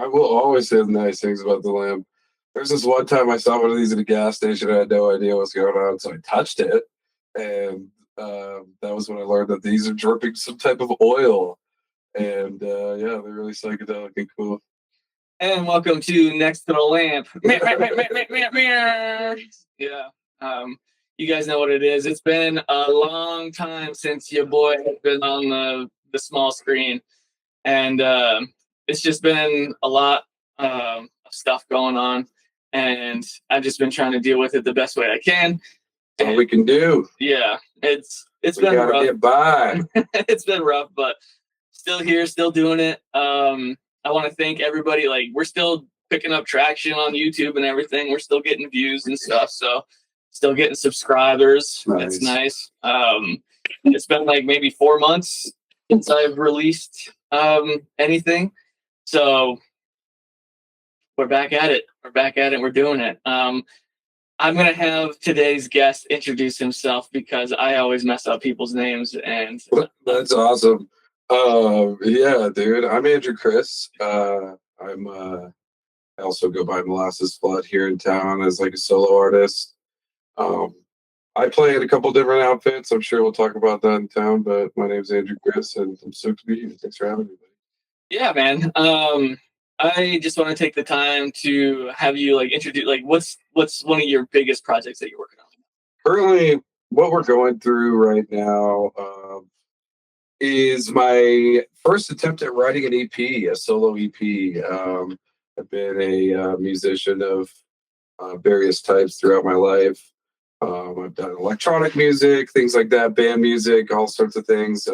I will always say the nice things about the lamp. There's this one time I saw one of these at a gas station. I had no idea what's going on, so I touched it, and that was when I learned that these are dripping some type of oil. And yeah, they're really psychedelic and cool. And welcome to Next to the Lamp. Yeah. You guys know what it is. It's been a long time since your boy has been on the small screen. And it's just been a lot of stuff going on. And I've just been trying to deal with it the best way I can. That's all we can do. Yeah. It's We been gotta rough. get by. It's been rough, but still here, still doing it. I want to thank everybody. Like, we're still picking up traction on YouTube and everything. We're still getting views and stuff. So still getting subscribers. Nice. That's nice. It's been like maybe 4 months since I've released anything. So we're back at it. We're back at it. We're doing it. I'm going to have today's guest introduce himself because I always mess up people's names. And That's awesome. Yeah, dude. I'm Andrew Chris. I also go by Molasses here in town as like a solo artist. I play in a couple different outfits. I'm sure we'll talk about that in town, but my name's Andrew Chris and I'm stoked to be here. Thanks for having me, buddy. Yeah, man. I just want to take the time to have you like introduce like what's one of your biggest projects that you're working on? Currently, what we're going through right now is my first attempt at writing an EP, a solo EP. I've been a musician of various types throughout my life. I've done electronic music, things like that, band music, all sorts of things.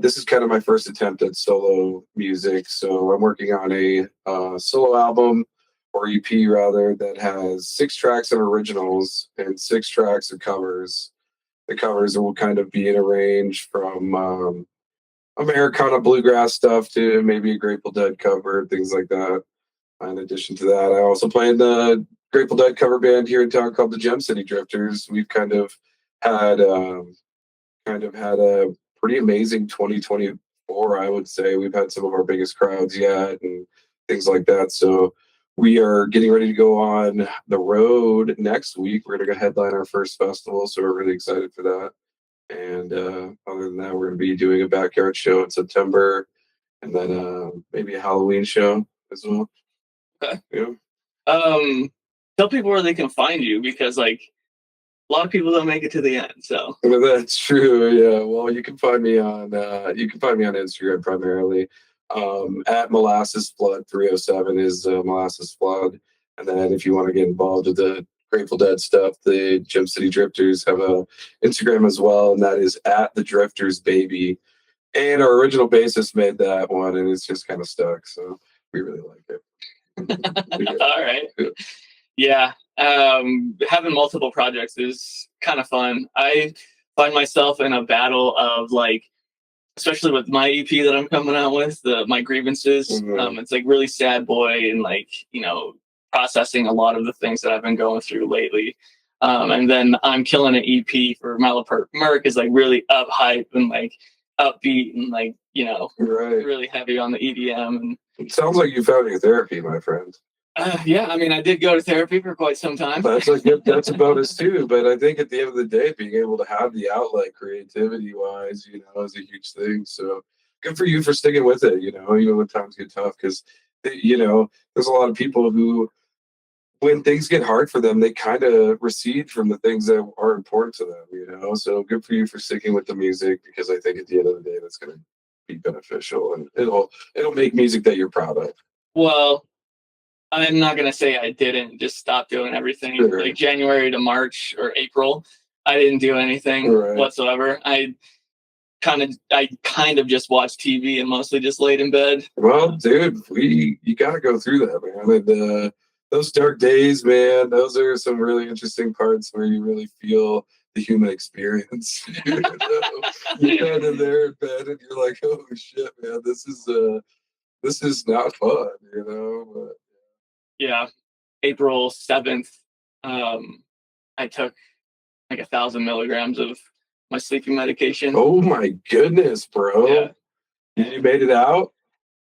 This is kind of my first attempt at solo music. So I'm working on a solo album or EP rather that has 6 tracks of originals and 6 tracks of covers. The covers will kind of be in a range from Americana bluegrass stuff to maybe a Grateful Dead cover, things like that. In addition to that, I also play in the Grateful Dead cover band here in town called the Gem City Drifters. We've had had a pretty amazing 2024, I would say. We've had some of our biggest crowds yet and things like that. So we are getting ready to go on the road next week. We're going to go headline our first festival, so we're really excited for that. And other than that, we're going to be doing a backyard show in September, and then maybe a Halloween show as well. Okay. Yeah. Tell people where they can find you because like a lot of people don't make it to the end. So that's true. Yeah. Well, you can find me on Instagram primarily. At Molasses Flood 307 is Molasses Flood. And then if you want to get involved with the Grateful Dead stuff, the Gem City Drifters have a Instagram as well, and that is at the Drifters Baby. And our original bassist made that one, and it's just kind of stuck. So we really like it. All right. Yeah. Having multiple projects is kind of fun. I find myself in a battle of like, especially with my EP that I'm coming out with, my grievances. Mhm. It's like really sad boy and like, processing a lot of the things that I've been going through lately. And then I'm killing an EP for Merc is like really up hype and like upbeat and like, Right. really heavy on the EDM. And It sounds like you found your therapy, my friend. yeah, I mean, I did go to therapy for quite some time. That's that's a bonus too. But I think at the end of the day, being able to have the outlet, creativity wise, is a huge thing. So good for you for sticking with it. Even when times get tough, because there's a lot of people who, when things get hard for them, they kind of recede from the things that are important to them. So good for you for sticking with the music, because I think at the end of the day, that's going to be beneficial, and it'll make music that you're proud of. Well, I'm not going to say I didn't just stop doing everything. Sure. Like January to March or April, I didn't do anything whatsoever. I kind of just watched TV and mostly just laid in bed. Well, dude, you got to go through that, man. And those dark days, man, those are some really interesting parts where you really feel the human experience. You're kind of there in bed and you're like, oh shit, man, this is not fun, But yeah, April 7th, I took like 1,000 milligrams of my sleeping medication. Oh my goodness, bro. Yeah. You made it out?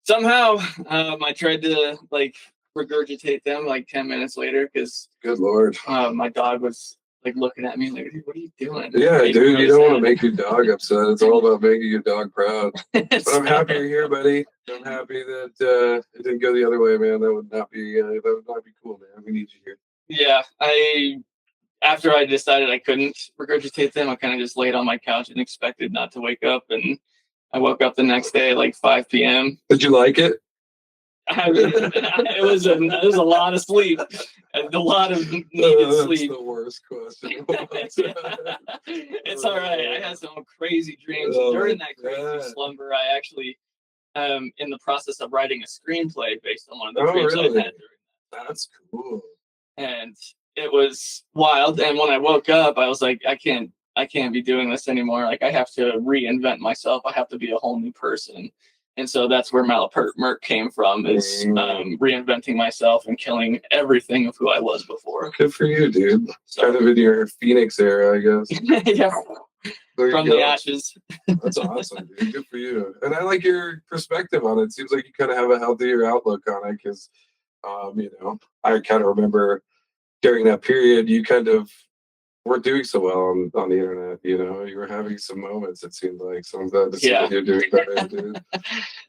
somehow I tried to like regurgitate them like 10 minutes later because Good Lord. my dog was like looking at me like, what are you doing? Yeah, Like, dude, really you don't want to sad. make your dog upset. It's all about making your dog proud. But I'm happy So, you're here, buddy. I'm happy that it didn't go the other way, man. That would not be cool, man. We need you here. yeah, after I decided I couldn't regurgitate them, I kind of just laid on my couch and expected not to wake up. And I woke up the next day at like 5 p.m. Did you like it? It was a lot of sleep, a lot of needed sleep. That's the worst question. It's all right. I had some crazy dreams. Oh, During that crazy God. slumber, I actually in the process of writing a screenplay based on one of the Oh, dreams I really? had during That's cool. and it was wild. And when I woke up, I was like, I can't be doing this anymore. Like I have to reinvent myself. I have to be a whole new person. And so that's where Malapert came from, is reinventing myself and killing everything of who I was before. Good for you, dude. So, kind of in your Phoenix era, I guess. yeah, from the ashes. That's awesome, dude. Good for you. And I like your perspective on it. It seems like you kind of have a healthier outlook on it because, I kind of remember during that period, you kind of weren't doing so well on the internet. You were having some moments. It seemed like, so I'm glad to see that you're doing better, dude.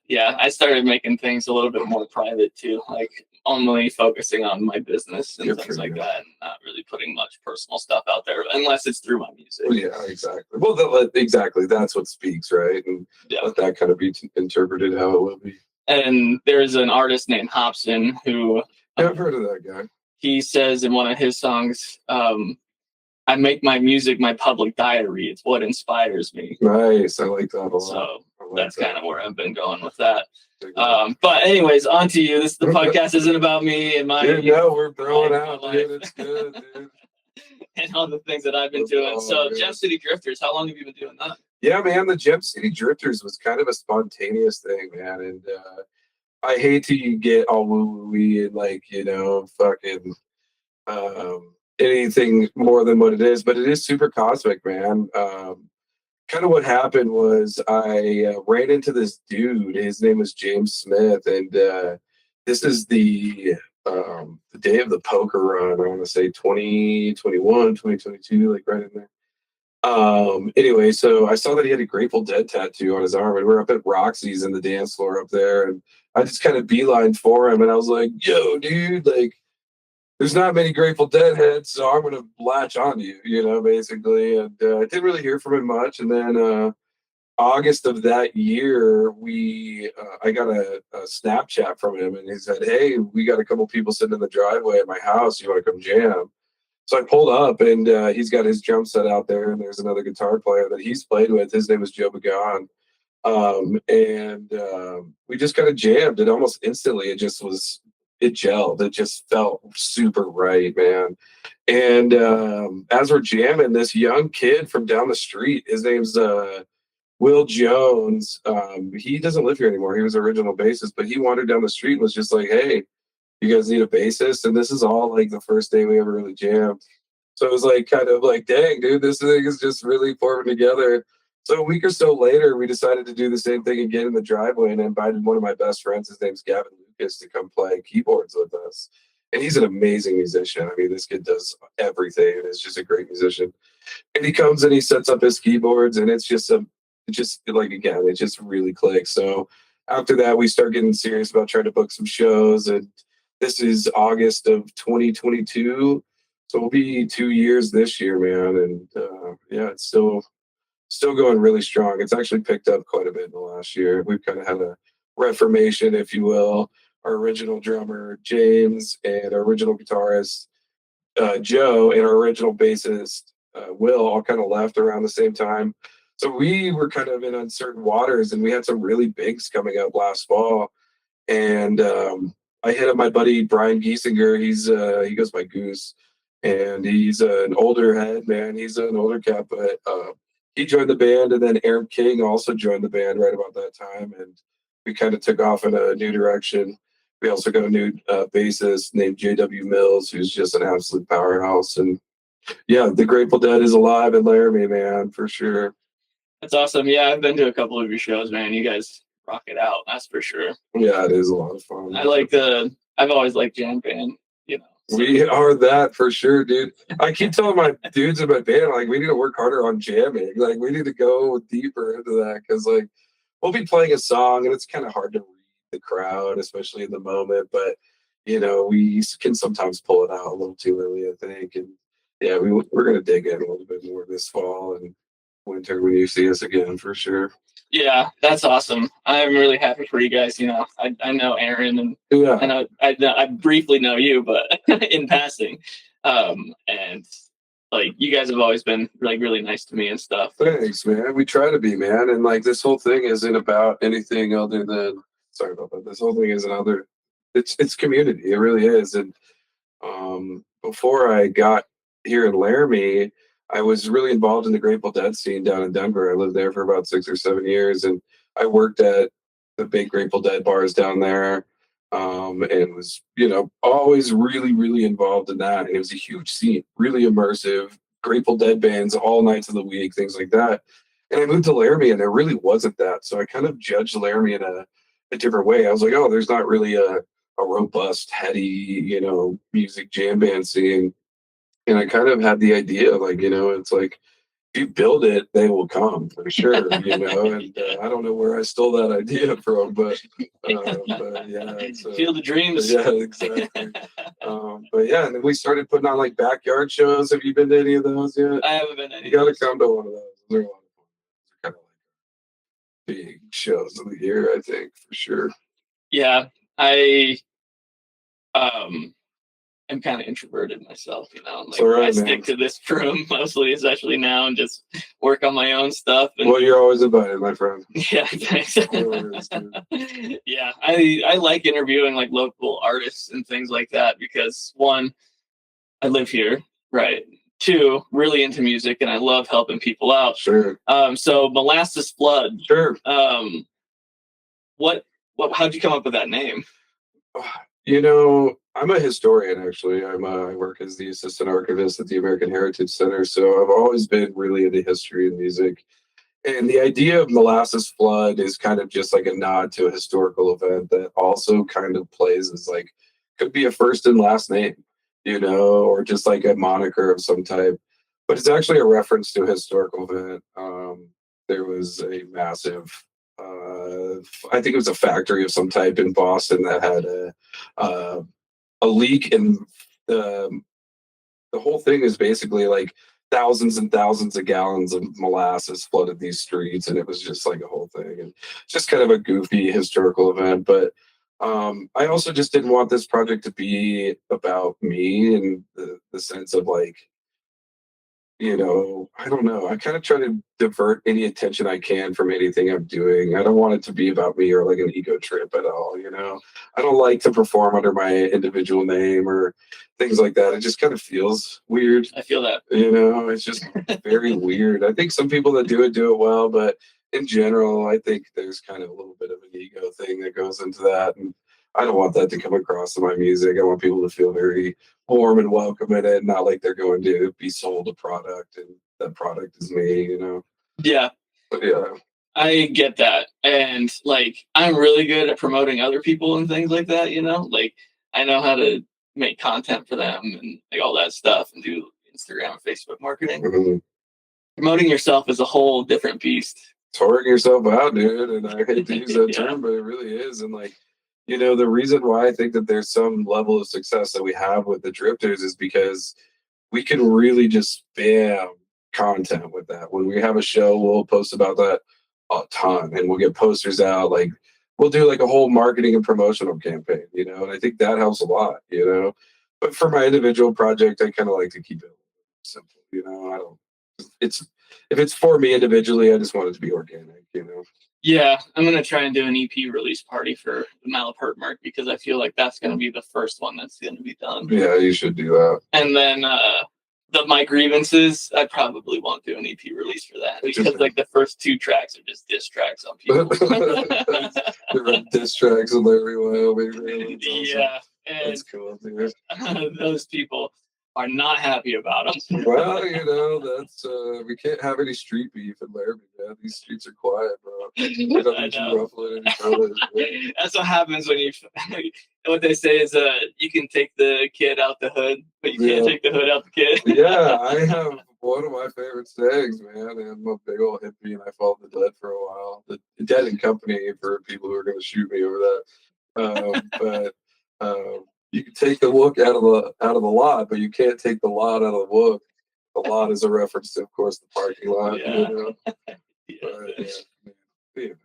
Yeah, I started making things a little bit more private too, like only focusing on my business and things like that, and not really putting much personal stuff out there unless it's through my music. Well, yeah, exactly. Well, exactly. That's what speaks, right? And let that kind of be interpreted how it will be. And there's an artist named Hobson who I've heard of that guy. He says in one of his songs, I make my music my public diary. It's what inspires me. Nice. I like that a lot. So that's kind of where I've been going with that. But anyways, on to you. The podcast isn't about me and my... Dude, no, we're throwing out, dude. It's good, dude. And all the things that I've been doing. So Gem City Drifters, how long have you been doing that? Yeah, man, the Gem City Drifters was kind of a spontaneous thing, man. And I hate to get all woo-woo-y and like, fucking anything more than what it is, but it is super cosmic, man. Kind of what happened was I ran into this dude. His name was James Smith, and this is the day of the poker run. I want to say 2021, 2022, like right in there. Anyway, so I saw that he had a Grateful Dead tattoo on his arm, and we're up at Roxy's in the dance floor up there, and I just kind of beelined for him, and I was like, "Yo, dude, like, there's not many Grateful Dead heads, so I'm gonna latch on to you, basically." And I didn't really hear from him much, and then August of that year, I got a Snapchat from him, and he said, "Hey, we got a couple people sitting in the driveway at my house. You want to come jam?" So I pulled up, and he's got his drum set out there, and there's another guitar player that he's played with. His name is Joe Bagan. We just kind of jammed, and almost instantly it gelled. It just felt super right, man. And as we're jamming, this young kid from down the street, his name's Will Jones. He doesn't live here anymore. He was original bassist, but he wandered down the street and was just like, "Hey, you guys need a bassist?" And this is all like the first day we ever really jammed. So it was like kind of like, dang, dude, this thing is just really forming together. So a week or so later, we decided to do the same thing again in the driveway, and I invited one of my best friends, his name's Gavin Lucas, to come play keyboards with us. And he's an amazing musician. I mean, this kid does everything and is just a great musician. And he comes and he sets up his keyboards, and it just really clicks. So after that, we start getting serious about trying to book some shows, and this is August of 2022. So we'll be 2 years this year, man. And it's still going really strong. It's actually picked up quite a bit in the last year. We've kind of had a reformation, if you will. Our original drummer, James, and our original guitarist, Joe, and our original bassist, Will, all kind of left around the same time. So we were kind of in uncertain waters, and we had some really bigs coming up last fall. And I hit up my buddy Brian Giesinger. He goes by Goose, and he's an older head, man. He's an older cat, but he joined the band, and then Aaron King also joined the band right about that time, and we kind of took off in a new direction. We also got a new bassist named J.W. Mills, who's just an absolute powerhouse. And yeah, the Grateful Dead is alive in Laramie, man, for sure. That's awesome. Yeah, I've been to a couple of your shows, man. You guys rock it out. That's for sure. Yeah, it is a lot of fun. I've always liked jam band. So. We are that for sure, dude. I keep telling my dudes in my band, like, we need to work harder on jamming. Like, we need to go deeper into that because, like, we'll be playing a song and it's kind of hard to read the crowd, especially in the moment. But, we can sometimes pull it out a little too early, I think. And yeah, we're going to dig in a little bit more this fall and winter when you see us again for sure. Yeah, that's awesome. I'm really happy for you guys. I know Aaron, and Yeah. I briefly know you, but in passing. And like you guys have always been like really nice to me and stuff. Thanks, man. We try to be, man. And like this whole thing isn't about anything other than sorry about that. This whole thing isn't other it's community. It really is. And before I got here in Laramie, I was really involved in the Grateful Dead scene down in Denver. I lived there for about 6 or 7 years, and I worked at the big Grateful Dead bars down there, and was always really really involved in that. And it was a huge scene, really immersive. Grateful Dead bands all nights of the week, things like that. And I moved to Laramie, and there really wasn't that. So I kind of judged Laramie in a different way. I was like, oh, there's not really a robust, heady, music jam band scene. And I kind of had the idea, like, it's like, if you build it, they will come for sure, And I don't know where I stole that idea from, but yeah. Feel the dreams. Yeah, exactly. But yeah, and then we started putting on like backyard shows. Have you been to any of those yet? I haven't been to any. You got to come to one of those. They're a lot of fun. They're kind of like big shows of the year, I think, for sure. Yeah, I I'm kind of introverted myself, Like I stick to this room mostly, especially now, and just work on my own stuff. And, well, you're always invited, my friend. Yeah, thanks. Yeah, I like interviewing like local artists and things like that because one, I live here, right? Two, really into music, and I love helping people out. Sure. So Molasses Flood. Sure. How'd you come up with that name? I'm a historian, actually. I work as the assistant archivist at the American Heritage Center, so I've always been really into history and music. And the idea of Molasses Flood is kind of just like a nod to a historical event that also kind of plays as like, could be a first and last name, or just like a moniker of some type. But it's actually a reference to a historical event. There was a massive I think it was a factory of some type in Boston that had a leak, and the whole thing is basically like thousands and thousands of gallons of molasses flooded these streets, and it was just like a whole thing, and just kind of a goofy historical event. But I also just didn't want this project to be about me in the sense of like, I don't know. I kind of try to divert any attention I can from anything I'm doing. I don't want it to be about me or like an ego trip at all. I don't like to perform under my individual name or things like that. It just kind of feels weird. I feel that. It's just very weird. I think some people that do it well, but in general, I think there's kind of a little bit of an ego thing that goes into that. And I don't want that to come across in my music. I want people to feel very warm and welcome in it, not like they're going to be sold a product and that product is me, Yeah. But yeah. I get that. And like I'm really good at promoting other people and things like that, Like I know how to make content for them and like all that stuff and do Instagram and Facebook marketing. Mm-hmm. Promoting yourself is a whole different beast. Touring yourself out, dude. And I hate to use that term, but it really is. And like, the reason why I think that there's some level of success that we have with the Drifters is because we can really just spam content with that. When we have a show, we'll post about that a ton, and we'll get posters out. Like we'll do like a whole marketing and promotional campaign, and I think that helps a lot, But for my individual project, I kind of like to keep it simple, I don't. If it's for me individually, I just want it to be organic, Yeah, I'm gonna try and do an EP release party for the Malapert mark because I feel like that's gonna be the first one that's gonna be done. Yeah, you should do that. And then my grievances, I probably won't do an EP release for that because like the first 2 tracks are just diss tracks on people. They're diss tracks in Larry Wyoming. Yeah, that's cool, dude. Those people are not happy about them. Well, that's we can't have any street beef in Laramie, man. These streets are quiet, bro. We don't I need you know. ruffling any feathers. Man. That's what happens when you. What they say is, you can take the kid out the hood, but you can't take the hood out the kid. Yeah, I have one of my favorite sayings, man. And I'm a big old hippie, and I followed the dead for a while. The dead and company for people who are going to shoot me over that. But you can take the wook out of the lot, but you can't take the lot out of the wook. The lot is a reference to, of course, the parking lot. Yeah. But, you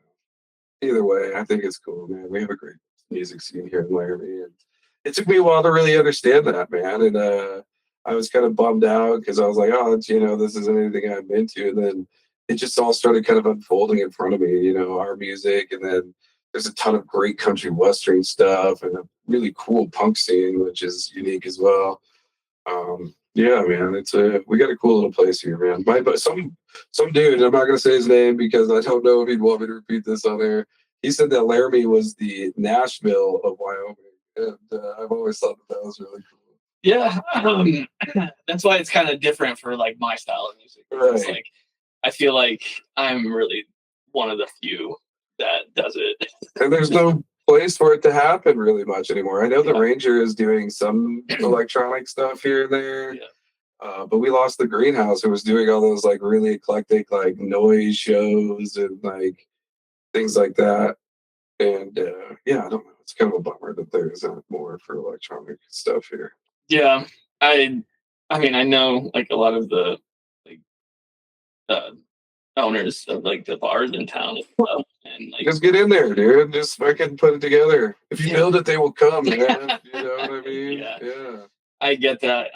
either way, I think it's cool, man. We have a great music scene here in Laramie, and it took me a while to really understand that, man. And I was kind of bummed out because I was like, oh, this isn't anything I'm into. And then it just all started kind of unfolding in front of me, our music, and then there's a ton of great country western stuff and a really cool punk scene, which is unique as well. Yeah, man, we got a cool little place here, man. But some dude, I'm not gonna say his name because I don't know if he'd want me to repeat this on air. He said that Laramie was the Nashville of Wyoming, and I've always thought that was really cool. Yeah, that's why it's kind of different for like my style of music. Right. It's like I feel like I'm really one of the few that does it. And there's no place for it to happen really much anymore. I know the Ranger is doing some electronic stuff here and there. Yeah. But we lost the Greenhouse, who was doing all those like really eclectic like noise shows and like things like that. And I don't know. It's kind of a bummer that there isn't more for electronic stuff here. Yeah, I mean I know like a lot of the like owners of like the bars in town as well, and like just get in there, dude. Just fucking put it together. If you build it, they will come, man. You know what I mean? Yeah. I get that.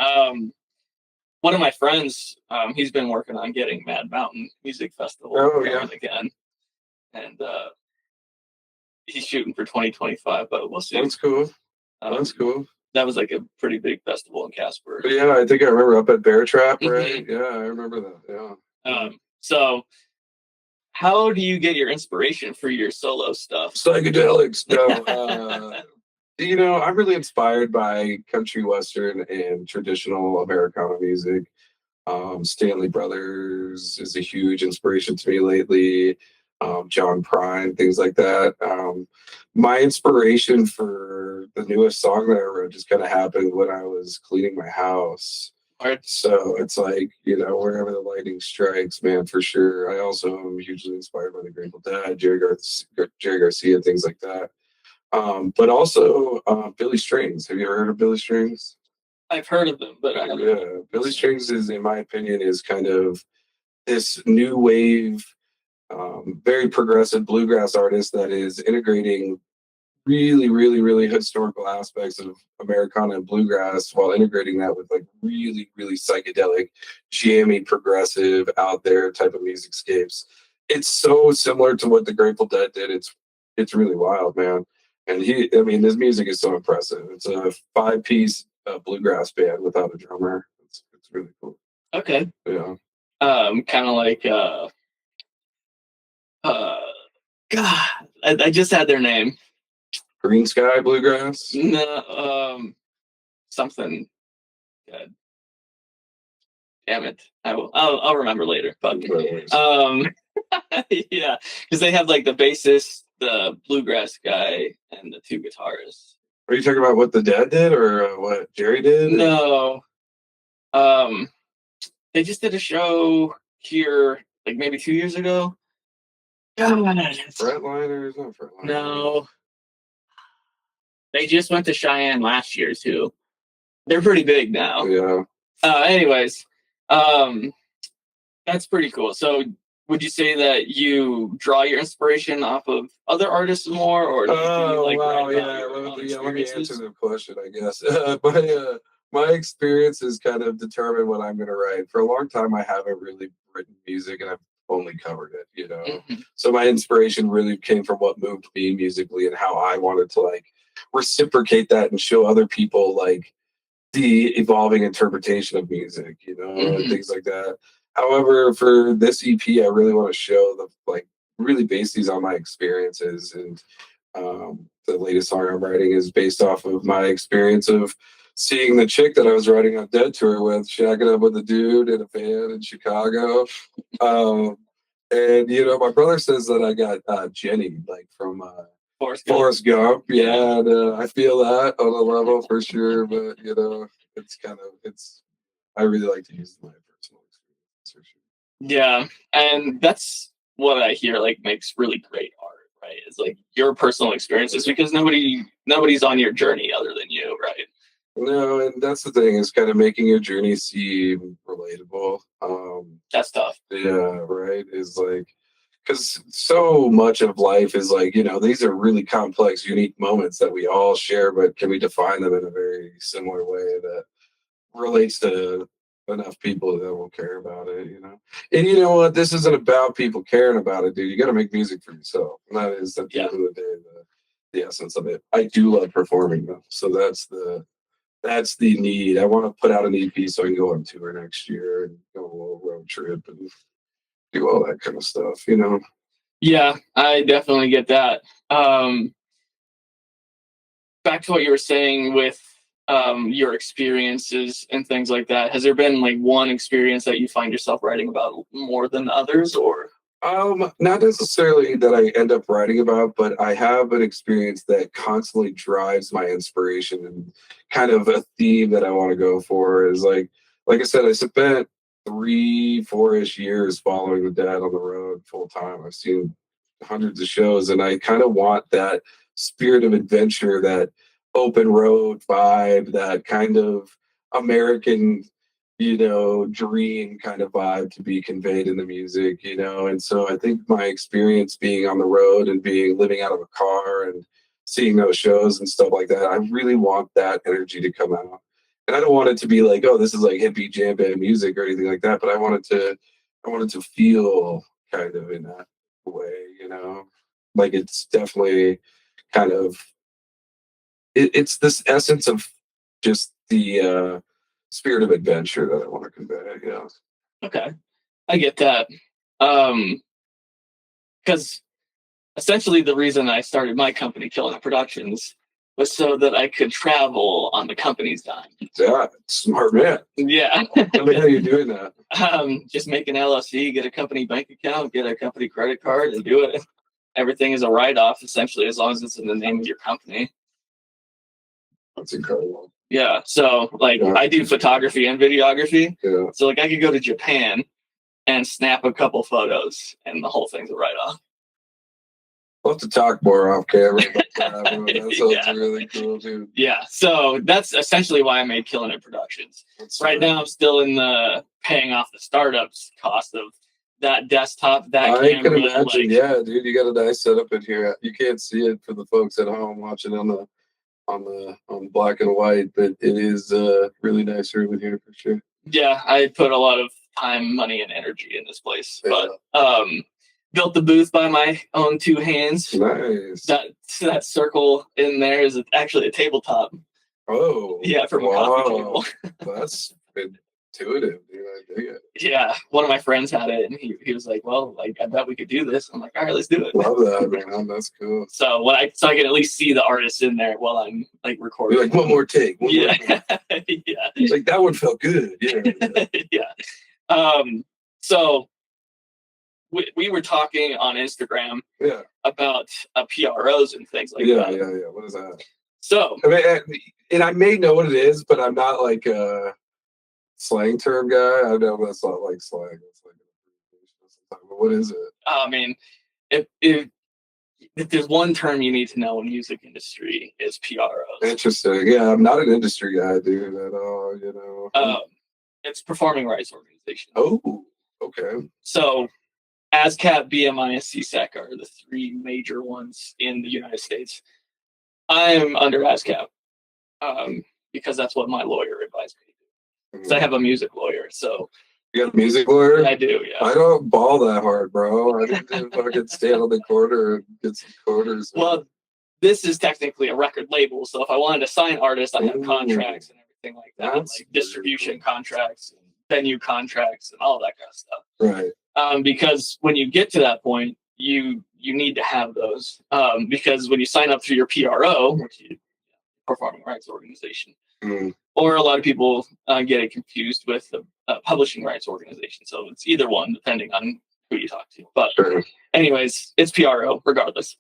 One of my friends, he's been working on getting Mad Mountain Music Festival going again, and he's shooting for 2025, but we'll see. That's cool. That's cool. That was like a pretty big festival in Casper. But yeah, I think I remember up at Bear Trap, right? Mm-hmm. Yeah, I remember that. Yeah. So how do you get your inspiration for your solo stuff? Psychedelics. No, I'm really inspired by country western and traditional Americana music. Stanley Brothers is a huge inspiration to me lately. John Prine, things like that. My inspiration for the newest song that I wrote just kind of happened when I was cleaning my house. Right. So it's like, wherever the lightning strikes, man, for sure. I also am hugely inspired by the Grateful Dead, Jerry Garcia, things like that. But also Billy Strings. Have you ever heard of Billy Strings? I've heard of them, but Billy Strings is, in my opinion, is kind of this new wave, very progressive bluegrass artist that is integrating really, really, really historical aspects of Americana and bluegrass while integrating that with like really, really psychedelic, jammy, progressive, out there type of music scapes. It's so similar to what the Grateful Dead did. It's really wild, man. And his music is so impressive. It's a 5-piece bluegrass band without a drummer. It's really cool. Okay. Yeah. Kind of like God, I just had their name. Green Sky Bluegrass? No, something good. Damn it. I'll remember later. But yeah, because they have like the bassist, the bluegrass guy, and the 2 guitarists. Are you talking about what the Dead did or what Jerry did? No. They just did a show here like maybe 2 years ago. Fretliners? Not Fretliners. No. They just went to Cheyenne last year too. They're pretty big now. Yeah. Anyways, that's pretty cool. So would you say that you draw your inspiration off of other artists more, or do you like let me answer the question, I guess. My experiences kind of determine what I'm going to write. For a long time, I haven't really written music, and I've only covered it, Mm-hmm. So my inspiration really came from what moved me musically and how I wanted to like reciprocate that and show other people like the evolving interpretation of music, Mm-hmm. and things like that. However, for this EP, I really want to show really base these on my experiences. And the latest song I'm writing is based off of my experience of seeing the chick that I was riding on Dead Tour with, shacking up with a dude in a van in Chicago. Um, and my brother says that I got Jenny, like from Forrest Gump. Yeah, and, I feel that on a level for sure. But it's I really like to use my personal experience for sure. Yeah, and that's what I hear like makes really great art, right? It's like your personal experiences because nobody's on your journey other than you, right? No, and that's the thing is kind of making your journey seem relatable. That's tough. Yeah, right. Is like because so much of life is like these are really complex, unique moments that we all share, but can we define them in a very similar way that relates to enough people that will care about it. And you know what? This isn't about people caring about it, dude. You got to make music for yourself, and that is at the end of the day the essence of it. I do love performing though, so that's the need. I want to put out an EP so I can go on tour next year and go on a little road trip and do all that kind of stuff. Yeah, I definitely get that. Back to what you were saying with your experiences and things like that. Has there been like one experience that you find yourself writing about more than others, or? Not necessarily that I end up writing about, but I have an experience that constantly drives my inspiration and kind of a theme that I want to go for is like I said, I spent 3, 4-ish years following the dad on the road full time. I've seen hundreds of shows, and I kind of want that spirit of adventure, that open road vibe, that kind of American dream kind of vibe to be conveyed in the music. And so I think my experience being on the road and living out of a car and seeing those shows and stuff like that, I really want that energy to come out. And I don't want it to be like, oh, this is like hippie jam band music or anything like that, but I wanted to feel kind of in that way. Like it's definitely kind of it's this essence of just the spirit of adventure that I want to convey. Okay, I get that. Um, because essentially the reason I started my company, Killing It Productions, was so that I could travel on the company's dime. Yeah, smart man. Yeah. I like how you're doing that. Just make an LLC, get a company bank account, get a company credit card, and do it. Everything is a write-off, essentially, as long as it's in the name of your company. That's incredible. Yeah. So, like, I do photography and videography. Yeah. So, like, I could go to Japan and snap a couple photos, and the whole thing's a write-off. We'll have to talk more off camera about that. That sounds really cool, dude. Yeah. So that's essentially why I made Killing It Productions. Right now, I'm still in the paying off the startups cost of that desktop, that I camera. can imagine. Yeah, dude, you got a nice setup in here. You can't see it for the folks at home watching on black and white, but it is really nice room in here for sure. Yeah, I put a lot of time, money, and energy in this place, but built the booth by my own 2 hands. Nice. That circle in there is actually a tabletop. Oh. Yeah, from a coffee table. That's intuitive, dude. I dig it. Yeah, one of my friends had it, and he was like, "Well, like I bet we could do this." I'm like, "All right, let's do it." Love that, man. That's cool. So I can at least see the artist in there while I'm like recording. You're like, one more take. Yeah. Like that one felt good. Yeah. Yeah. So we were talking on Instagram. Yeah. About PROs and things like that. Yeah. What is that? So I mean, and I may know what it is, but I'm not like a slang term guy. I know that's not like slang. It's like but what is it? I mean, if there's one term you need to know in the music industry is PROs. Interesting. Yeah, I'm not an industry guy, dude, at all. It's performing rights organization. Oh, okay. So ASCAP, BMI, and CSEC are the 3 major ones in the United States. I'm under ASCAP because that's what my lawyer advised me to do. Because I have a music lawyer, so. You got a music lawyer? I do, yeah. I don't ball that hard, bro. I need to fucking stand on the corner and get some quarters. Well, this is technically a record label, so if I wanted to sign artists, I have contracts and everything like that, like distribution contracts, and venue contracts, and all that kind of stuff. Right. Because when you get to that point, you need to have those. Because when you sign up through your PRO, which you performing rights organization. Mm. Or a lot of people get it confused with a publishing rights organization. So it's either one, depending on who you talk to. But Sure. anyways, it's PRO regardless.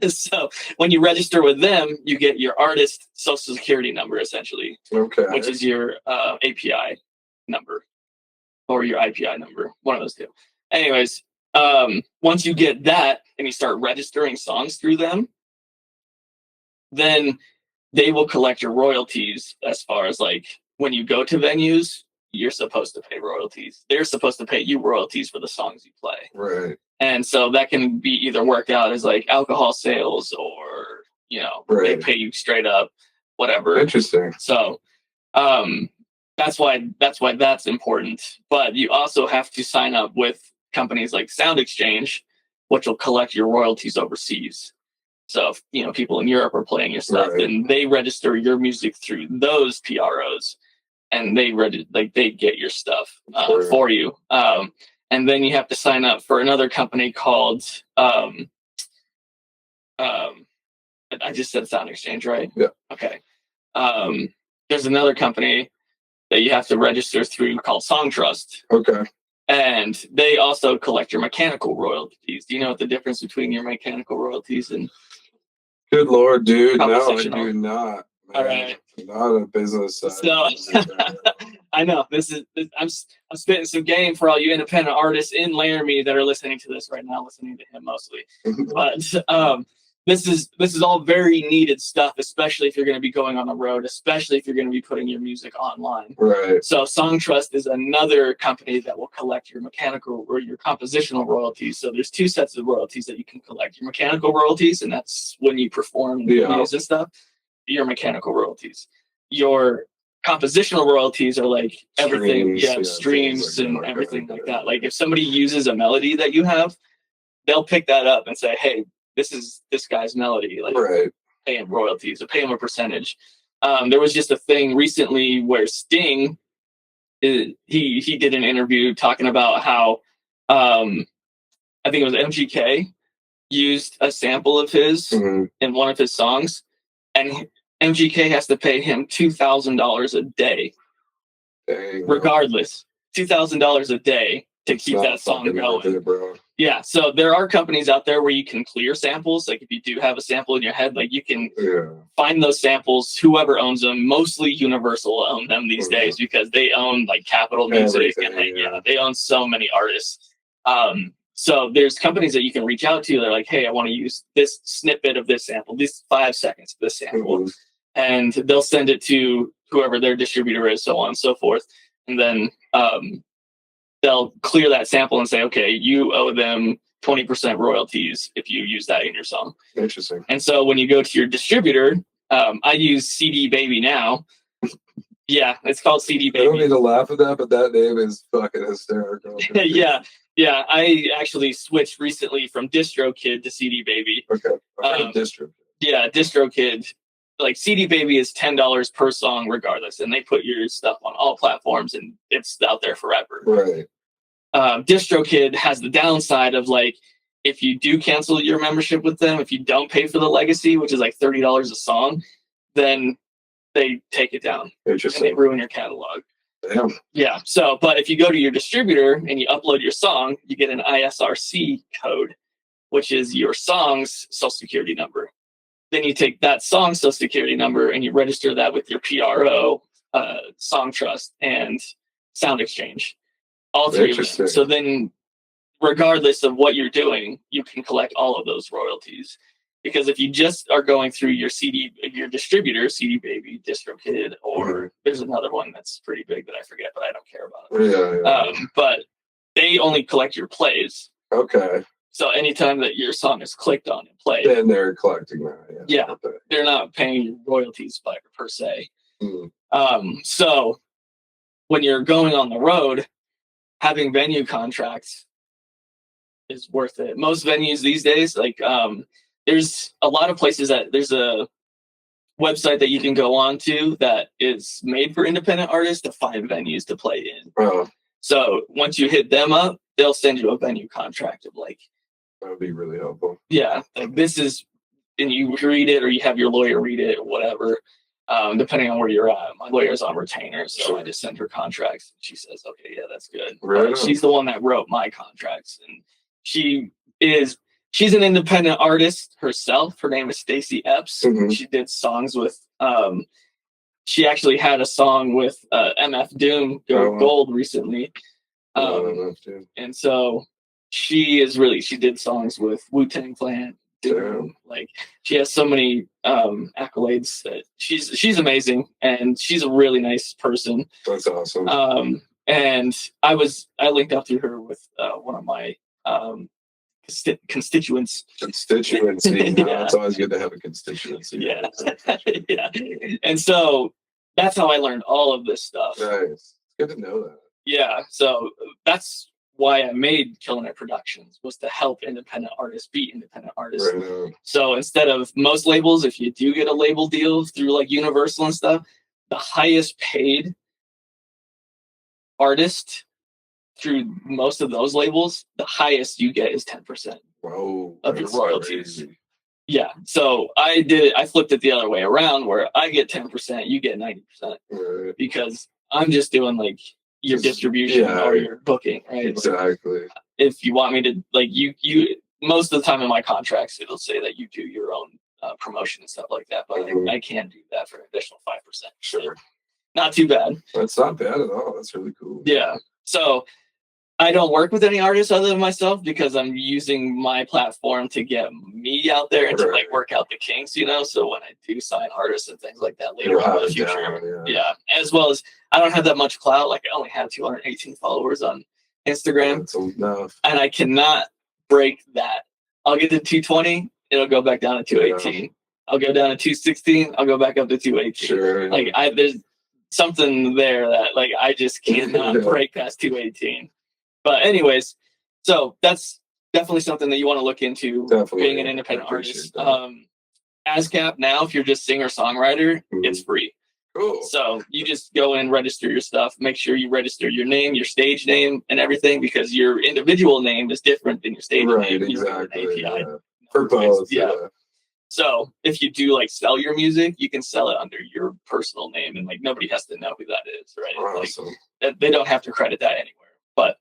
So when you register with them, you get your artist social security number, essentially, Okay. which is your API number or your IPI number, one of those two. Anyways, once you get that and you start registering songs through them, then they will collect your royalties. As far as like when you go to venues, you're supposed to pay royalties. They're supposed to pay you royalties for the songs you play. Right. And so that can be either worked out as like alcohol sales or, you know, they Right. pay you straight up, whatever. Interesting. So that's why that's important. But you also have to sign up with companies like Sound Exchange, which will collect your royalties overseas. So if, you know, people in Europe are playing your stuff, Right. and they register your music through those PROs, and they they get your stuff Sure. for you. And then you have to sign up for another company called I just said Sound Exchange, right? Yeah. Okay. There's another company that you have to register through called Song Trust. Okay. And they also collect your mechanical royalties. Do you know what the difference between your mechanical royalties and Good Lord, dude. No, I compositional? do not. Man. All right. Not a business. So I know I'm spitting some game for all you independent artists in Laramie that are listening to this right now, listening to him mostly. But this is all very needed stuff, especially if you're going to be going on the road, especially if you're going to be putting your music online. Right. So Song Trust is another company that will collect your mechanical or your compositional royalties. So there's two sets of royalties that you can collect. Your mechanical royalties, and that's when you perform and videos and stuff. Your mechanical royalties. Your compositional royalties are like everything, streams like and everything like that. Like if somebody uses a melody that you have, they'll pick that up and say, "Hey, this is this guy's melody." Like, right. Pay him royalties or pay him a percentage. There was just a thing recently where Sting, he did an interview talking about how I think it was MGK used a sample of his in one of his songs, and MGK has to pay him $2,000 a day. Dang, regardless. $2,000 a day to keep that song going. It, bro. Yeah, so there are companies out there where you can clear samples. Like if you do have a sample in your head, like you can find those samples. Whoever owns them, mostly Universal own them these days because they own like Capitol Music and they own so many artists. So there's companies that you can reach out to. They're like, hey, I want to use this snippet of this sample, these 5 seconds of this sample, and they'll send it to whoever their distributor is, so on and so forth, and then they'll clear that sample and say, okay, you owe them 20% royalties if you use that in your song. Interesting. And so when you go to your distributor, I use CD Baby now. Yeah, it's called CD Baby. I don't need to laugh at that, but that name is fucking hysterical. Yeah. I actually switched recently from DistroKid to CD Baby. Okay. DistroKid. Yeah, DistroKid. Like CD Baby is $10 per song regardless, and they put your stuff on all platforms and it's out there forever. Right. DistroKid has the downside of like if you do cancel your membership with them, if you don't pay for the legacy, which is like $30 a song, then they take it down. Interesting. And they ruin your catalog. Damn. Yeah. So, but if you go to your distributor and you upload your song, you get an ISRC code, which is your song's social security number. Then you take that song's social security number and you register that with your PRO, Song Trust, and Sound Exchange. All three of them. So then, regardless of what you're doing, you can collect all of those royalties. Because if you just are going through your distributor, CD Baby, DistroKid, or there's another one that's pretty big that I forget, but I don't care about it. But they only collect your plays. Okay. So anytime that your song is clicked on and played, then they're collecting that. Yeah, they're not paying you royalties per se. So when you're going on the road, having venue contracts is worth it. Most venues these days, like there's a lot of places that there's a website that you can go on to that is made for independent artists to find venues to play in. So once you hit them up, they'll send you a venue contract of like, that would be really helpful. Yeah, like this is, and you read it or you have your lawyer read it or whatever. depending on where you're at. My lawyer's on retainer, so I just send her contracts. She says, "Okay, yeah, that's good." Right But she's the one that wrote my contracts, and is she's an independent artist herself. Her name is Stacey Epps. Mhm. She did songs with she actually had a song with MF Doom go Oh, wow. gold recently. Well, enough, dude. And so she did songs with Wu-Tang Clan, Doom. Damn. Like she has so many accolades that she's amazing, and she's a really nice person. That's awesome. And I linked up through her with one of my constituents. Constituency. No, Yeah. it's always good to have a constituency. Yeah. Yeah. And so that's how I learned all of this stuff. Nice. Good to know that. Yeah. So that's why I made Killing It Productions, was to help independent artists be independent artists. Right on. So instead of most labels, if you do get a label deal through like Universal and stuff, the highest paid artist through most of those labels, the highest you get is 10% Whoa, of your that's royalties. crazy. Yeah. So I did it. I flipped it the other way around, where I get 10%, you get 90%, Right. because I'm just doing like your distribution or your booking, right? Exactly. Like, if you want me to, like, you most of the time in my contracts it'll say that you do your own promotion and stuff like that, but I can do that for an additional 5%. Sure. Not too bad. That's not bad at all. That's really cool. Yeah. So I don't work with any artists other than myself, because I'm using my platform to get me out there and to like work out the kinks, so when I do sign artists and things like that later on in the future. Yeah. As well as I don't have that much clout. Like I only have 218 followers on Instagram. That's enough. And I cannot break that. I'll get to 220, it'll go back down to 218. Yeah. I'll go down to 216, I'll go back up to 218. Sure. Like there's something there that like I just cannot break past 218. But anyways, so that's definitely something that you want to look into, being an independent artist. ASCAP now, if you're just singer-songwriter, it's free. Cool. So you just go and register your stuff. Make sure you register your name, your stage name, and everything, because your individual name is different than your stage name. Right, exactly. For both. Yeah. So if you do like sell your music, you can sell it under your personal name, and like nobody has to know who that is, right? Awesome. Like, they don't have to credit that anywhere. But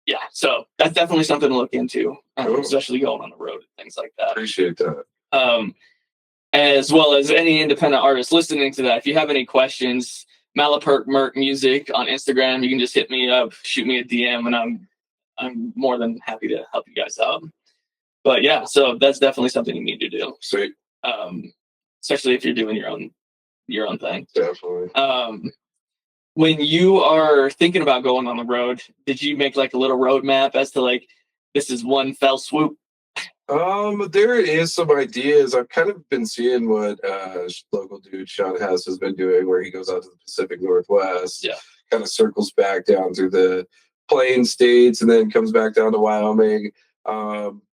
yeah, so that's definitely something to look into, especially going on the road and things like that. Appreciate that. As well as any independent artists listening to that, if you have any questions, Malapert Merc Music on Instagram, you can just hit me up, shoot me a DM, and I'm more than happy to help you guys out. But yeah, so that's definitely something you need to do. Sweet. Especially if you're doing your own thing. Definitely. When you are thinking about going on the road, did you make like a little roadmap as to like, this is one fell swoop? There is some ideas. I've kind of been seeing what local dude Sean Hess has been doing, where he goes out to the Pacific Northwest, kind of circles back down through the Plain states, and then comes back down to Wyoming.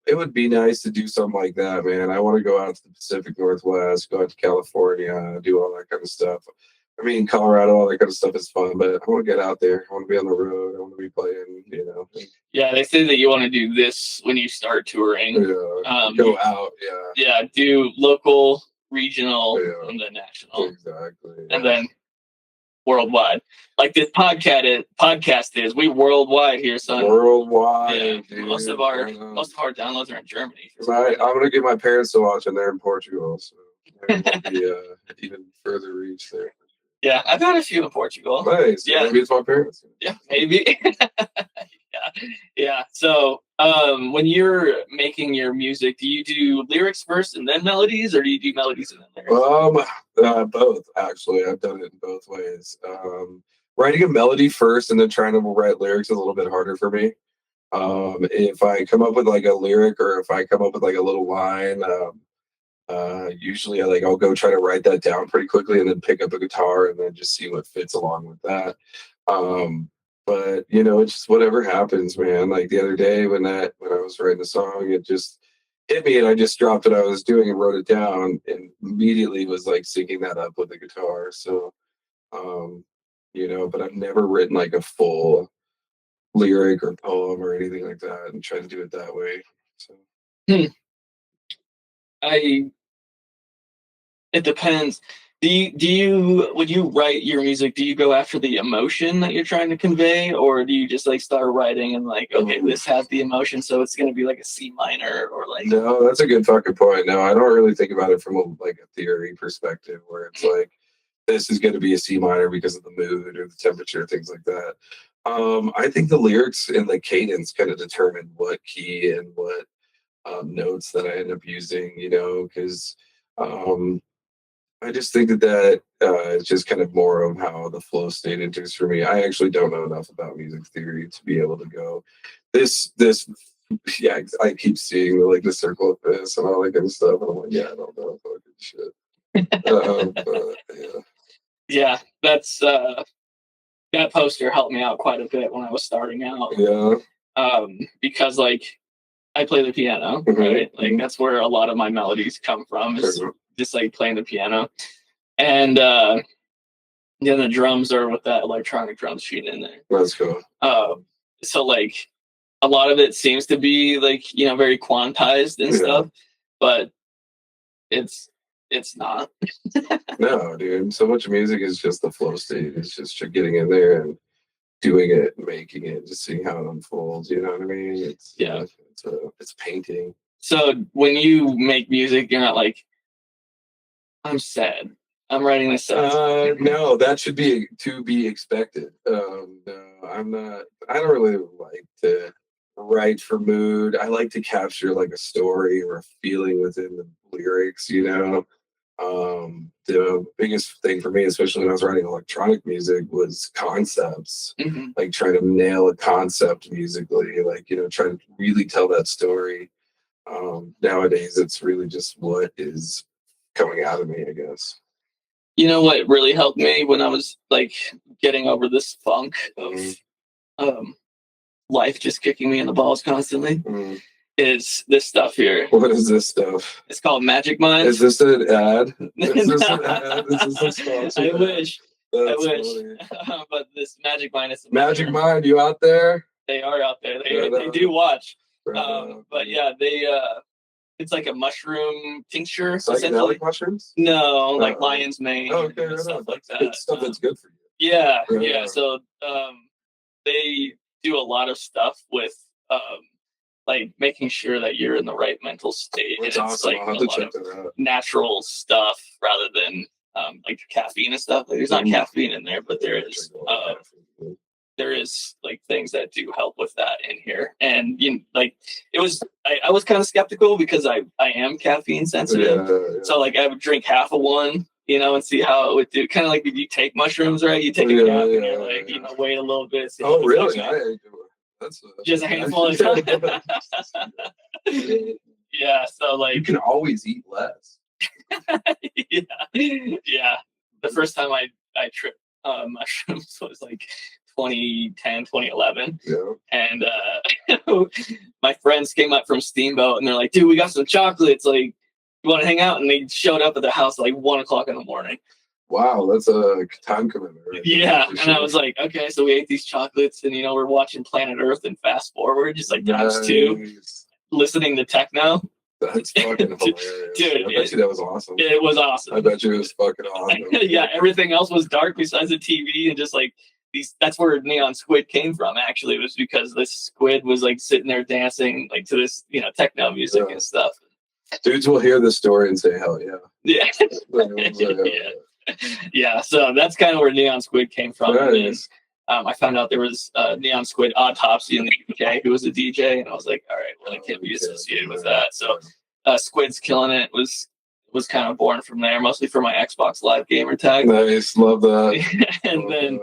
It would be nice to do something like that, man. I want to go out to the Pacific Northwest, go out to California, do all that kind of stuff. I mean, Colorado, all that kind of stuff is fun, but I want to get out there. I want to be on the road. I want to be playing, Yeah, they say that you want to do this when you start touring. Yeah, go out, Yeah, do local, regional, and then national. Exactly. And then worldwide. Like this podcast is, we worldwide here, son. Worldwide, yeah. Most of our downloads are in Germany. I'm gonna get my parents to watch, and they're in Portugal, so there will be even further reach there. Yeah, I've got a few in Portugal. Nice. Yeah, maybe it's my parents. Yeah, maybe. Yeah. So, when you're making your music, do you do lyrics first and then melodies, or do you do melodies and then lyrics? Both actually. I've done it in both ways. Writing a melody first and then trying to write lyrics is a little bit harder for me. If I come up with like a lyric, or if I come up with like a little line, usually I'll go try to write that down pretty quickly, and then pick up a guitar and then just see what fits along with that. But it's just whatever happens, man. Like the other day when I was writing the song, it just hit me, and I just dropped what I was doing and wrote it down, and immediately was like syncing that up with the guitar. So, but I've never written like a full lyric or poem or anything like that, and try to do it that way. So. It depends. Do you when you write your music, do you go after the emotion that you're trying to convey, or do you just like start writing and like, okay, this has the emotion, so it's gonna be like a C minor or like? No, that's a good fucking point. No, I don't really think about it from like a theory perspective where it's like this is going to be a C minor because of the mood or the temperature, things like that. I think the lyrics and the cadence kind of determine what key and what notes that I end up using, because um, I just think that is just kind of more of how the flow state enters for me. I actually don't know enough about music theory to be able to go this. Yeah, I keep seeing the circle of this and all that kind of stuff, and I'm like, yeah, I don't know fucking shit. But, yeah. Yeah, that's that poster helped me out quite a bit when I was starting out. Yeah. Because like I play the piano, right? Like that's where a lot of my melodies come from, is just like playing the piano. And then the drums are with that electronic drum sheet in there. Let's go. So like a lot of it seems to be like, very quantized and stuff, but it's not. No, dude. So much of music is just the flow state. It's just getting in there and doing it, making it, just seeing how it unfolds. You know what I mean? It's painting. So when you make music, you're not like, I'm sad, I'm writing this song. No, that should be to be expected. No, I'm not. I don't really like to write for mood. I like to capture like a story or a feeling within the lyrics. The biggest thing for me, especially when I was writing electronic music, was concepts. Like trying to nail a concept musically, like trying to really tell that story. Nowadays, it's really just what is coming out of me, I guess. You know what really helped me when I was like getting over this funk of life just kicking me in the balls constantly is this stuff here. What is this stuff? It's called Magic Mind. Is this an ad? Is this an ad? Is this a sponsor? I wish. That's I wish. But this Magic Mind is Magic Mind, you out there? They are out there. They do watch. But yeah, it's like a mushroom tincture. Psychedelic mushrooms? No, like lion's mane. Okay, stuff like that. It's stuff that's good for you. Yeah. So they do a lot of stuff with like making sure that you're in the right mental state. That's and awesome. It's like I'll have to check that out. Natural stuff rather than like caffeine and stuff. Like there's not caffeine in there, but there is like things that do help with that in here. And I was kind of skeptical because I am caffeine sensitive. Yeah. So like I would drink half of one, and see how it would do. Kind of like if you take mushrooms, right? You take a cap and you're like, wait a little bit. Oh, really? That's just a handful of time. Yeah. So like you can always eat less. Yeah. The first time I tripped mushrooms was like 2010, 2011. Yeah. And my friends came up from Steamboat and they're like, dude, we got some chocolates. Like, you want to hang out? And they showed up at the house at like 1:00 in the morning. Wow, that's a time commitment. Right? Yeah. And I was like, okay, so we ate these chocolates and, we're watching Planet Earth and fast forward, just like times 2, listening to techno. That's fucking hilarious. Dude, I bet you that was awesome. It was awesome. I bet you it was fucking awesome. Yeah, everything else was dark besides the TV and just like that's where Neon Squid came from. Actually, it was because this squid was like sitting there dancing like to this, techno music and stuff. Dudes will hear this story and say, "Hell yeah!" Yeah. Yeah. So that's kind of where Neon Squid came from. Nice. I found out there was Neon Squid Autopsy in the UK who was a DJ, and I was like, all right, well, I can't be associated with that. So Squid's Killing It was kind of born from there, mostly for my Xbox Live gamer tag. Nice, love that. And then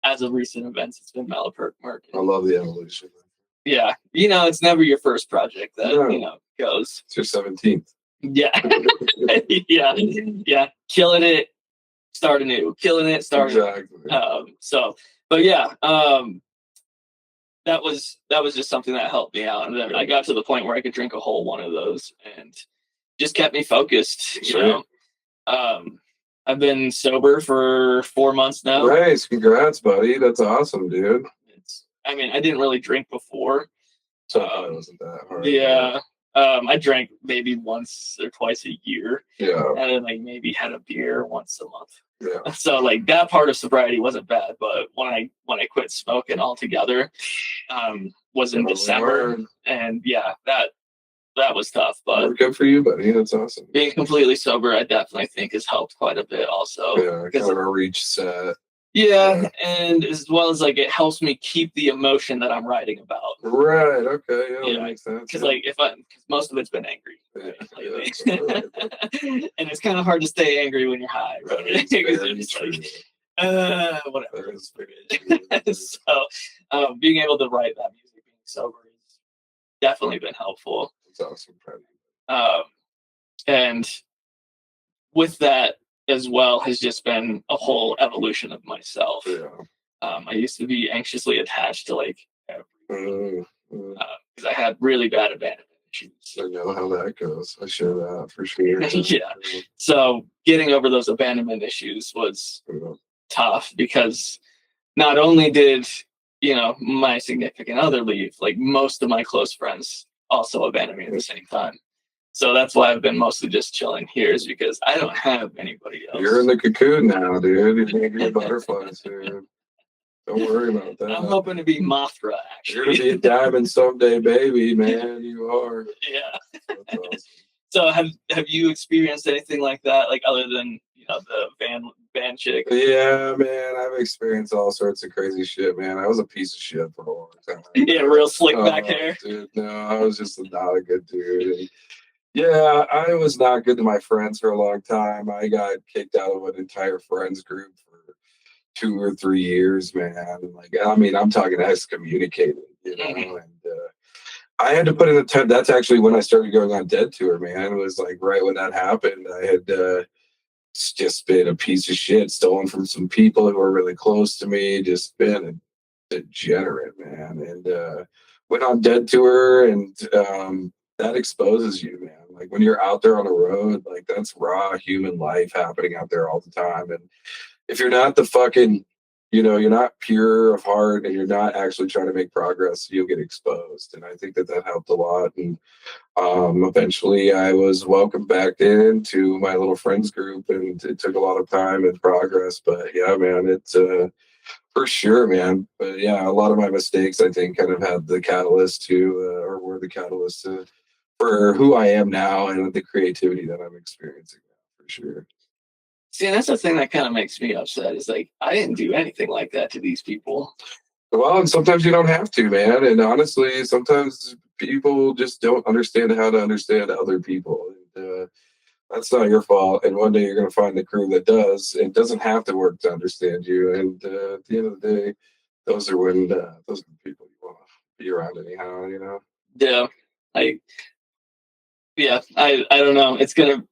as of recent events, it's been Malapert Merc. I love the evolution. Yeah. It's never your first project that, goes. It's your 17th. Yeah. Yeah. Killing it, start anew. Killing it, start exactly. But yeah, that was just something that helped me out. And then I got to the point where I could drink a whole one of those and just kept me focused, I've been sober for 4 months now. Nice. Congrats, buddy. That's awesome, dude. I didn't really drink before. So it wasn't that hard. Yeah. I drank maybe once or twice a year, Yeah. and then like maybe had a beer once a month. Yeah. So like that part of sobriety wasn't bad, but when I quit smoking altogether, was in December, and yeah, that was tough. But good for you, buddy. That's awesome. Being completely sober, I definitely think has helped quite a bit. Also, yeah, kind of a reach set. Yeah, and as well as like it helps me keep the emotion that I'm writing about. Right. Okay. Yeah, that makes sense. Because like because most of it's been angry lately, and it's kind of hard to stay angry when you're high, right? It's like, whatever. So, being able to write that music being sober has definitely been helpful. It's awesome, and with that as well has just been a whole evolution of myself. Yeah. I used to be anxiously attached to like everything because I had really bad abandonment issues. I know how that goes. I share that for sure. Yeah. So getting over those abandonment issues was tough because not only did my significant other leave, like most of my close friends also abandoned me at the same time. So that's why I've been mostly just chilling here, is because I don't have anybody else. You're in the cocoon now, dude. You're going to be a butterfly soon. Don't worry about that. I'm hoping to be Mothra, actually. You're going to be a diamond someday, baby, man. You are. Yeah. That's awesome. So have you experienced anything like that, like other than the van chick? Yeah, man, I've experienced all sorts of crazy shit, man. I was a piece of shit for a long time. Yeah, real slick back hair. Dude, no, I was just not a good dude. And yeah, I was not good to my friends for a long time. I got kicked out of an entire friends group for 2 or 3 years, man. Like, I mean, I'm talking excommunicated, and I had to put in the time. That's actually when I started going on Dead Tour, man. It was like right when that happened. I had just been a piece of shit, stolen from some people who were really close to me, just been a degenerate, man. And went on Dead Tour, and that exposes you, man. Like when you're out there on the road, like that's raw human life happening out there all the time. And if you're not the fucking, you're not pure of heart and you're not actually trying to make progress, you'll get exposed. And I think that helped a lot. And eventually I was welcomed back into my little friends group, and it took a lot of time and progress. But yeah, man, it's for sure, man. But yeah, a lot of my mistakes, I think, kind of had the catalyst to, or were the catalyst for who I am now and the creativity that I'm experiencing now, for sure. See, and that's the thing that kind of makes me upset. Is like I didn't do anything like that to these people. Well, and sometimes you don't have to, man. And honestly, sometimes people just don't understand how to understand other people. And that's not your fault. And one day you're going to find the crew that does. It doesn't have to work to understand you. And at the end of the day, those are the people you want to be around anyhow. Yeah, I don't know. It's gonna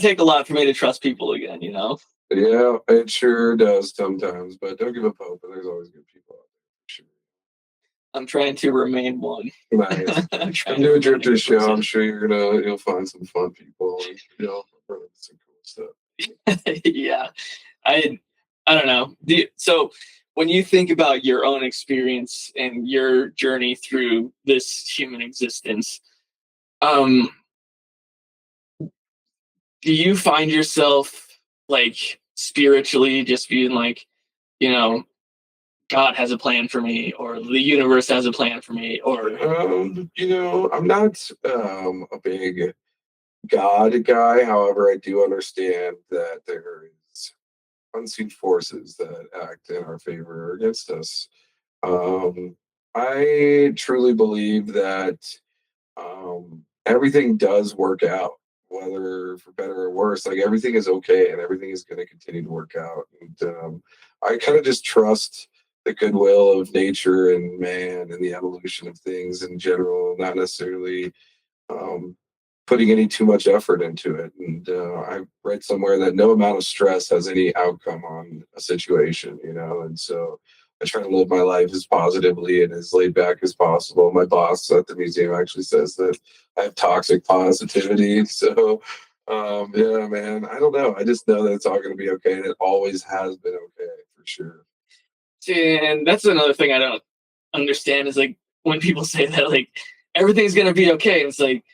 take a lot for me to trust people again. Yeah, it sure does sometimes. But don't give up hope. There's always good people out there, for sure. I'm trying to remain one. Nice. I'm doing Drifter show. I'm sure you'll find some fun people, and run into some cool stuff. Yeah, I don't know. So when you think about your own experience and your journey through this human existence, do you find yourself like spiritually just being like, God has a plan for me, or the universe has a plan for me, or I'm not a big God guy. However, I do understand that there is unseen forces that act in our favor or against us. I truly believe that everything does work out, whether for better or worse. Like everything is okay, and everything is going to continue to work out. And I kind of just trust the goodwill of nature and man and the evolution of things in general, not necessarily um, putting any too much effort into it. And I read somewhere that no amount of stress has any outcome on a situation, and so I try to live my life as positively and as laid back as possible. My boss at the museum actually says that I have toxic positivity. So, yeah, man, I don't know. I just know that it's all going to be okay. And it always has been okay, for sure. See, and that's another thing I don't understand is like when people say that like everything's gonna be okay. It's like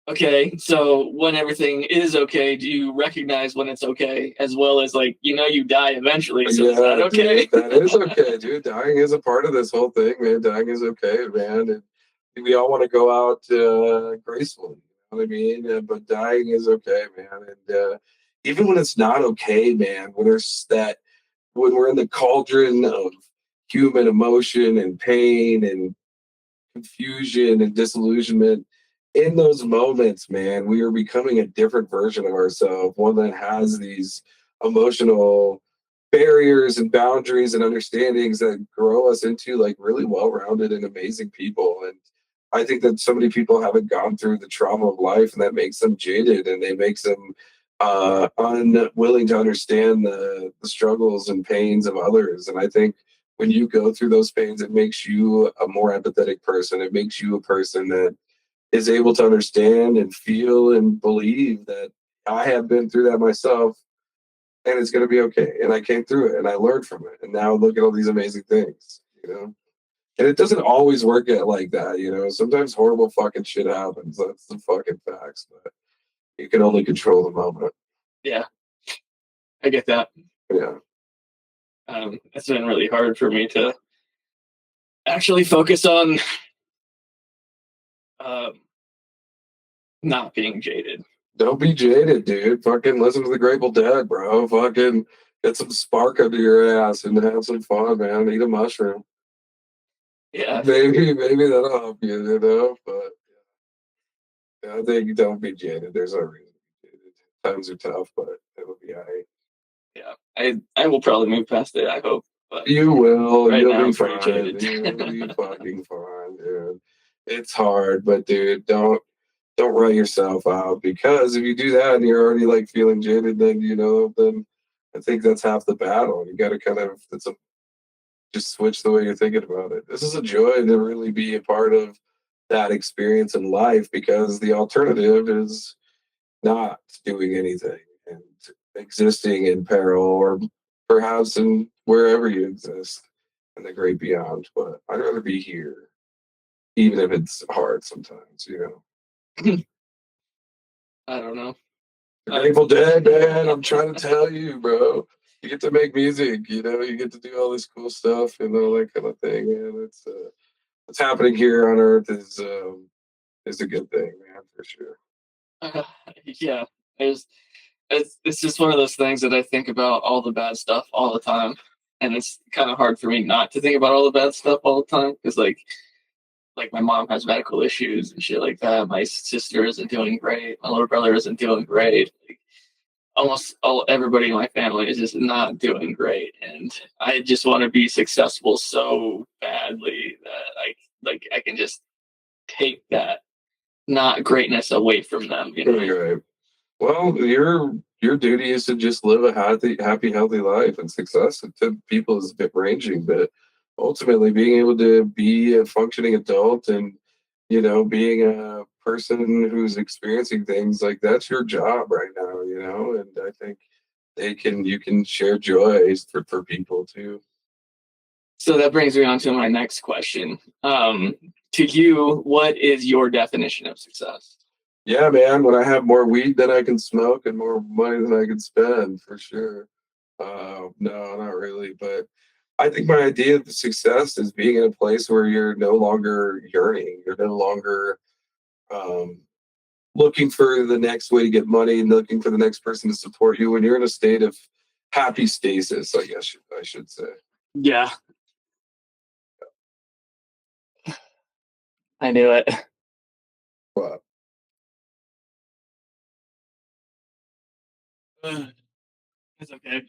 Okay, so when everything is okay, do you recognize when it's okay, as well as like you die eventually? So is that Yeah, okay? dude, that is okay, dude. Dying is a part of this whole thing, man. Dying is okay, man. And we all want to go out gracefully. You know what I mean? But dying is okay, man. And even when it's not okay, man, when we're in the cauldron of human emotion and pain and confusion and disillusionment, in those moments, man, we are becoming a different version of ourselves, one that has these emotional barriers and boundaries and understandings that grow us into like really well-rounded and amazing people. And I think that so many people haven't gone through the trauma of life, and that makes them jaded, and they makes them unwilling to understand the struggles and pains of others. And I think when you go through those pains, it makes you a more empathetic person. It makes you a person that is able to understand and feel and believe that I have been through that myself, and it's going to be okay. And I came through it, and I learned from it. And now look at all these amazing things, you know? And it doesn't always work out like that, you know? Sometimes horrible fucking shit happens. That's the fucking facts. But you can only control the moment. Yeah, I get that. Yeah. It's been really hard for me to actually focus on um, not being jaded. Don't be jaded, dude. Fucking listen to the Grateful Dead, bro. Fucking get some spark under your ass and have some fun, man. Eat a mushroom. Yeah, Maybe that'll help you, you know. But yeah, I think don't be jaded. There's no reason to be jaded. Times are tough, but it'll be alright. yeah. I will probably move past it. I hope, but You will. right You'll now be I'm pretty fine. jaded. You'll be fucking fine, dude. It's hard, but dude, don't write yourself out, because if you do that and you're already like feeling jaded, then then I think that's half the battle. You got to kind of just switch the way you're thinking about it. This is a joy to really be a part of that experience in life, because the alternative is not doing anything and existing in peril, or perhaps in wherever you exist in the great beyond. But I'd rather be here, even if it's hard sometimes, I don't know. The I, Grateful Dead, man. I'm trying to tell you, bro. You get to make music, you get to do all this cool stuff and all that kind of thing, man. It's what's happening here on Earth is a good thing, man, for sure. yeah, there's it's just one of those things that I think about all the bad stuff all the time, and it's kind of hard for me not to think about all the bad stuff all the time because like my mom has medical issues and shit like that. My sister isn't doing great. My little brother isn't doing great. Like, almost all everybody in my family is just not doing great, and I just want to be successful so badly that I can just take that not greatness away from them. You know? Right. Well, your duty is to just live a happy, healthy life, and success to people is a bit ranging, but ultimately being able to be a functioning adult and being a person who's experiencing things like that's your job right now, and I think you can share joys for people too. So that brings me on to my next question. To you, what is your definition of success? Yeah, man, when I have more weed than I can smoke and more money than I can spend, for sure. No, not really. But I think my idea of success is being in a place where you're no longer yearning. You're no longer um, looking for the next way to get money and looking for the next person to support you. When you're in a state of happy stasis, I guess I should say. Yeah, I knew it. But It's okay.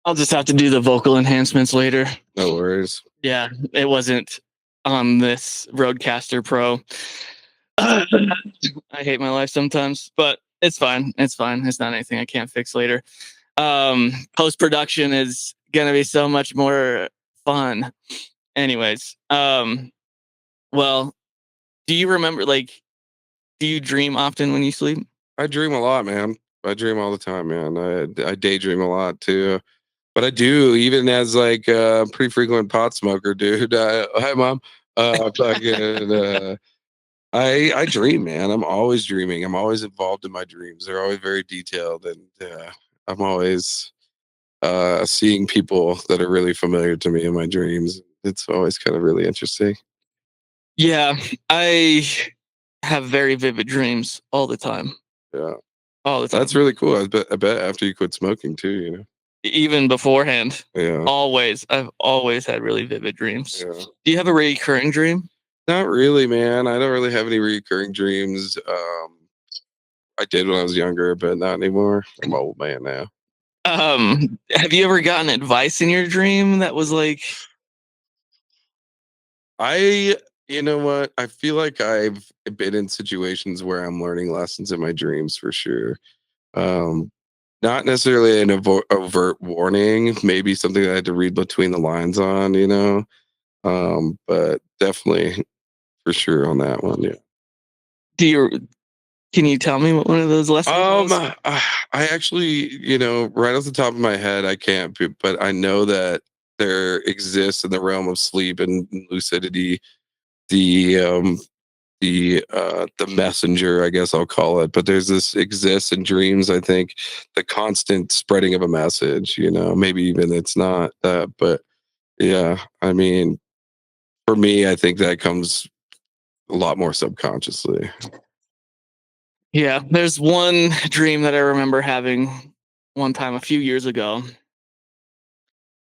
I'll just have to do the vocal enhancements later. no worries. Yeah, it wasn't on this Roadcaster Pro. I hate my life sometimes, but it's fine. It's fine. It's not anything I can't fix later. Post production is gonna be so much more fun. Anyways, well, do you remember do you dream often when you sleep? I dream a lot, man. I dream all the time, man. I daydream a lot too. But I do, even as like a pretty frequent pot smoker, dude. Hi, mom. Fucking, I dream, man. I'm always dreaming. I'm always involved in my dreams. They're always very detailed, and I'm always seeing people that are really familiar to me in my dreams. It's always kind of really interesting. Yeah, I have very vivid dreams all the time. Yeah, All the that's time. really cool. I bet after you quit smoking too, Even beforehand. Yeah, Always. I've always had really vivid dreams. yeah. Do you have a recurring dream? Not really, man. I don't really have any recurring dreams. I did when I was younger, but not anymore. I'm an old man now. Have you ever gotten advice in your dream that was like, I, you know what? I feel like I've been in situations where I'm learning lessons in my dreams for sure. Um, Not necessarily an overt warning, maybe something that I had to read between the lines on, but definitely for sure on that one. Yeah. do you can you tell me what one of those lessons was? I actually, right off the top of my head, I can't, but I know that there exists in the realm of sleep and lucidity the the messenger, I guess I'll call it. But there's this exists in dreams. I think the constant spreading of a message. Maybe even it's not that, but yeah. I mean, for me, I think that comes a lot more subconsciously. Yeah, there's one dream that I remember having one time a few years ago,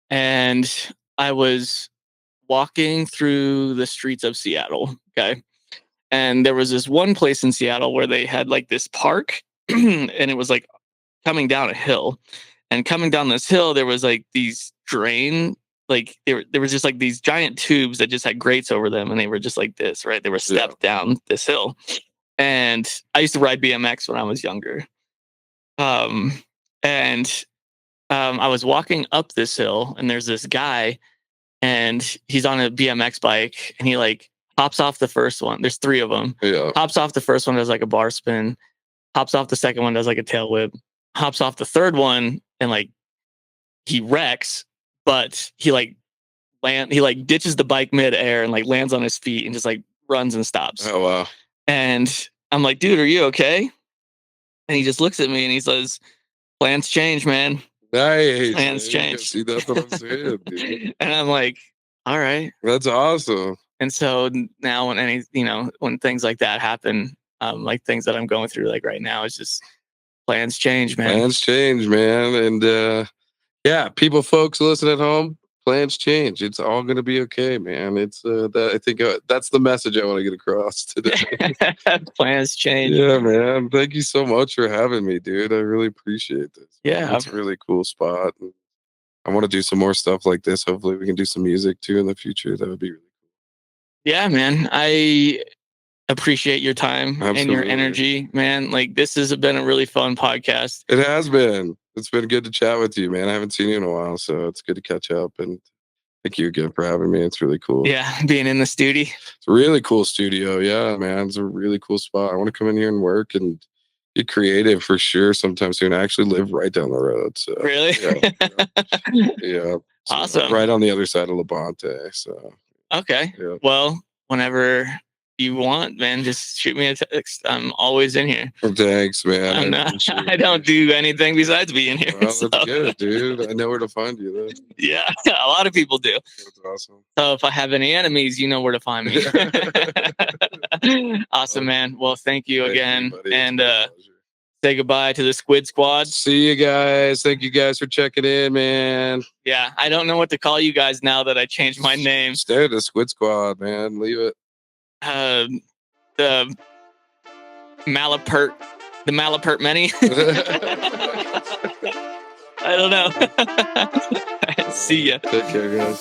and I was walking through the streets of Seattle. Okay. And there was this one place in Seattle where they had like this park, and it was like coming down a hill. And coming down this hill, there was like these like there was just like these giant tubes that just had grates over them, and they were just like this, right? They were Yeah. stepped down this hill. And I used to ride BMX when I was younger. Um, and I was walking up this hill, and there's this guy, and he's on a BMX bike, and he like hops off the first one. There's three of them. Yeah. Hops off the first one, does like a bar spin. Hops off the second one, does like a tail whip. Hops off the third one, and like he wrecks, but he like ditches the bike midair and like lands on his feet and just like runs and stops. Oh wow. And I'm like, dude, are you okay? And he just looks at me and he says, plans change, man. Nice. Plans There you go. change. See, that's what I'm saying, dude. And I'm like, all right. That's awesome. And so now when things like that happen, like things that I'm going through like right now, it's just plans change, man. Plans change, man. And yeah, folks, listen at home. Plans change. It's all gonna be okay, man. It's that I think that's the message I want to get across today. Plans change. Yeah, man. Thank you so much for having me, dude. I really appreciate this. Yeah. It's a really cool spot. I want to do some more stuff like this. Hopefully, we can do some music too in the future. That would be really cool. Yeah, man. I appreciate your time and your Absolutely. energy, man. Like this has been a really fun podcast. It has been. It's been good to chat with you, man. I haven't seen you in a while, so it's good to catch up. And thank you again for having me. It's really cool. Yeah, being in the studio. It's a really cool studio. Yeah, man. It's a really cool spot. I want to come in here and work and get creative for sure sometime soon. I actually live right down the road. So Really? yeah. So, Awesome. right on the other side of Labonte. So Okay. yeah. Well, whenever you want, man, just shoot me a text. I'm always in here. Thanks, man. I don't do anything besides being here. Well, so. that's good, dude. I know where to find you then. Yeah, a lot of people do. That's awesome. So if I have any enemies, you know where to find me. Awesome, man. Well, thank you again. And say goodbye to the Squid Squad. See you guys. Thank you guys for checking in, man. Yeah, I don't know what to call you guys now that I changed my name. Stay at the Squid Squad, man. Leave it. The Malapert many. I don't know. See ya. Take care, guys.